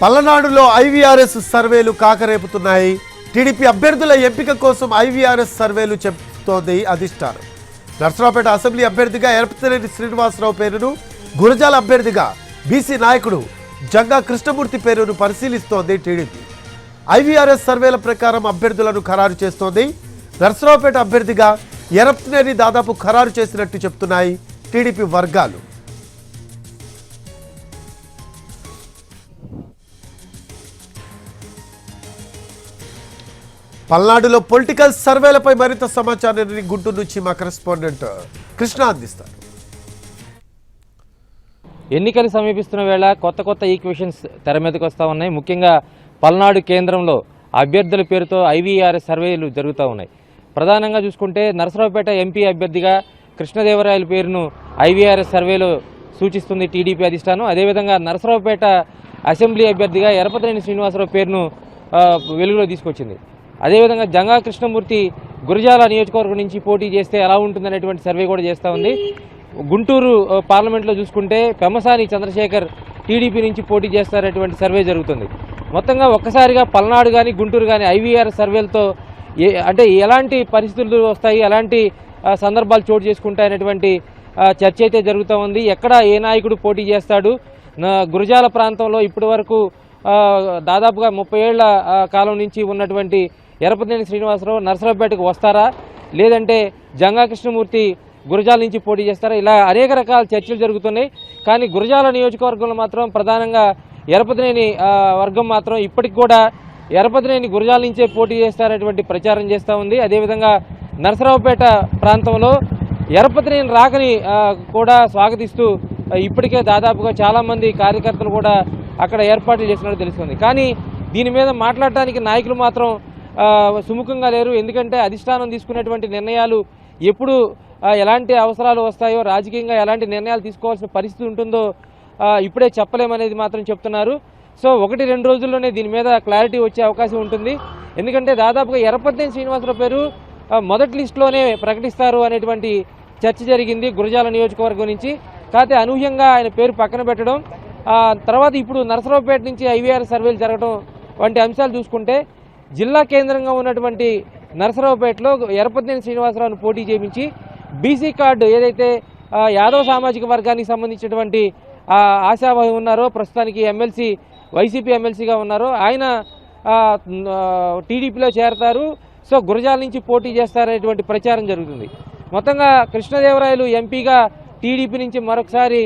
పల్లనాడులో IVRS సర్వేలు కాకరేపుతున్నాయి. TDP అభ్యర్థుల ఎంపిక కోసం ఐవీఆర్ఎస్ సర్వేలు చెబుతోంది అధిష్టానం. నర్సరావుపేట అసెంబ్లీ అభ్యర్థిగా ఎరపతినేని శ్రీనివాసరావు పేరును, గురజాల అభ్యర్థిగా బీసీ నాయకుడు జంగా కృష్ణమూర్తి పేరును పరిశీలిస్తోంది టీడీపీ. ఐవీఆర్ఎస్ సర్వేల ప్రకారం అభ్యర్థులను ఖరారు చేస్తోంది. నర్సరావుపేట అభ్యర్థిగా ఎరపతినేని దాదాపు ఖరారు చేసినట్టు చెప్తున్నాయి టీడీపీ వర్గాలు. పల్నాడులో పొలిటికల్ సర్వేలపై మరింత సమాచారాన్ని గుంటూరు నుంచి మా కరెస్పాండెంట్ కృష్ణ అందిస్తారు. ఎన్నికలు సమీపిస్తున్న వేళ కొత్త ఈక్వేషన్స్ తెర మీదకి వస్తూ ఉన్నాయి. ముఖ్యంగా పల్నాడు కేంద్రంలో అభ్యర్థుల పేరుతో ఐవీఆర్ఎస్ సర్వేలు జరుగుతూ ఉన్నాయి. ప్రధానంగా చూసుకుంటే నరసరావుపేట ఎంపీ అభ్యర్థిగా కృష్ణదేవరాయల పేరును ఐవీఆర్ఎస్ సర్వేలో సూచిస్తుంది టీడీపీ అధిష్టానం. అదేవిధంగా నరసరావుపేట అసెంబ్లీ అభ్యర్థిగా ఎరపతినేని శ్రీనివాసరావు పేరును వెలుగులో తీసుకొచ్చింది. అదేవిధంగా జంగా కృష్ణమూర్తి గురజాల నియోజకవర్గం నుంచి పోటీ చేస్తే ఎలా ఉంటుందనేటువంటి సర్వే కూడా చేస్తూ ఉంది. గుంటూరు పార్లమెంట్లో చూసుకుంటే పెమ్మసాని చంద్రశేఖర్ టీడీపీ నుంచి పోటీ చేస్తారనేటువంటి సర్వే జరుగుతుంది. మొత్తంగా ఒక్కసారిగా పల్నాడు కానీ గుంటూరు కానీ ఐవీఆర్ సర్వేలతో అంటే ఎలాంటి పరిస్థితులు వస్తాయి, ఎలాంటి సందర్భాలు చోటు చేసుకుంటాయనేటువంటి చర్చ అయితే జరుగుతూ ఉంది. ఎక్కడ ఏ నాయకుడు పోటీ చేస్తాడు, గురజాల ప్రాంతంలో ఇప్పటి వరకు దాదాపుగా 30 ఏళ్ల కాలం నుంచి ఉన్నటువంటి ఎరపతినేని శ్రీనివాసరావు నరసరావుపేటకు వస్తారా, లేదంటే జంగా కృష్ణమూర్తి గురజాల నుంచి పోటీ చేస్తారా, ఇలా అనేక రకాల చర్చలు జరుగుతున్నాయి. కానీ గురజాల నియోజకవర్గంలో మాత్రం ప్రధానంగా ఎరపతినేని వర్గం మాత్రం ఇప్పటికి కూడా ఎరపతినేని గురజాల నుంచే పోటీ చేస్తారనేటువంటి ప్రచారం చేస్తూ ఉంది. అదేవిధంగా నరసరావుపేట ప్రాంతంలో ఎరపతినేని రాకని కూడా స్వాగతిస్తూ ఇప్పటికే దాదాపుగా చాలామంది కార్యకర్తలు కూడా అక్కడ ఏర్పాట్లు చేసినట్టు తెలుస్తుంది. కానీ దీని మీద మాట్లాడటానికి నాయకులు మాత్రం సుముఖంగా లేరు. ఎందుకంటే అధిష్టానం తీసుకునేటువంటి నిర్ణయాలు ఎప్పుడు ఎలాంటి అవసరాలు వస్తాయో, రాజకీయంగా ఎలాంటి నిర్ణయాలు తీసుకోవాల్సిన పరిస్థితి ఉంటుందో ఇప్పుడే చెప్పలేమనేది మాత్రం చెప్తున్నారు. సో 1-2 రోజుల్లోనే దీని మీద క్లారిటీ వచ్చే అవకాశం ఉంటుంది. ఎందుకంటే దాదాపుగా ఎరపతినేని శ్రీనివాసరావు పేరు మొదటి లిస్టులోనే ప్రకటిస్తారు అనేటువంటి చర్చ జరిగింది గురజాల నియోజకవర్గం నుంచి. కాకపోతే అనూహ్యంగా ఆయన పేరు పక్కన పెట్టడం, తర్వాత ఇప్పుడు నరసరావుపేట నుంచి ఐవీఆర్ సర్వేలు జరగడం వంటి అంశాలు చూసుకుంటే జిల్లా కేంద్రంగా ఉన్నటువంటి నరసరావుపేటలో ఎరపతినేని శ్రీనివాసరావును పోటీ చేయించి బీసీ కార్డు ఏదైతే యాదవ సామాజిక వర్గానికి సంబంధించినటువంటి ఆశావాహి ఉన్నారో, ప్రస్తుతానికి ఎమ్మెల్సీ వైసీపీ ఎమ్మెల్సీగా ఉన్నారో ఆయన టీడీపీలో చేరతారు. సో గురజాల నుంచి పోటీ చేస్తారనేటువంటి ప్రచారం జరుగుతుంది. మొత్తంగా కృష్ణదేవరాయలు ఎంపీగా టీడీపీ నుంచి మరొకసారి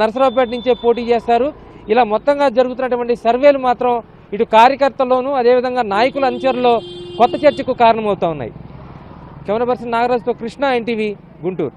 నరసరావుపేట నుంచే పోటీ చేస్తారు. ఇలా మొత్తంగా జరుగుతున్నటువంటి సర్వేలు మాత్రం ఇటు కార్యకర్తల్లోనూ అదేవిధంగా నాయకుల అనుచరుల్లో కొత్త చర్చకు కారణమవుతూ ఉన్నాయి. కెమెరా పర్సన్ నాగరాజుతో కృష్ణ, ఎన్టీవీ, గుంటూరు.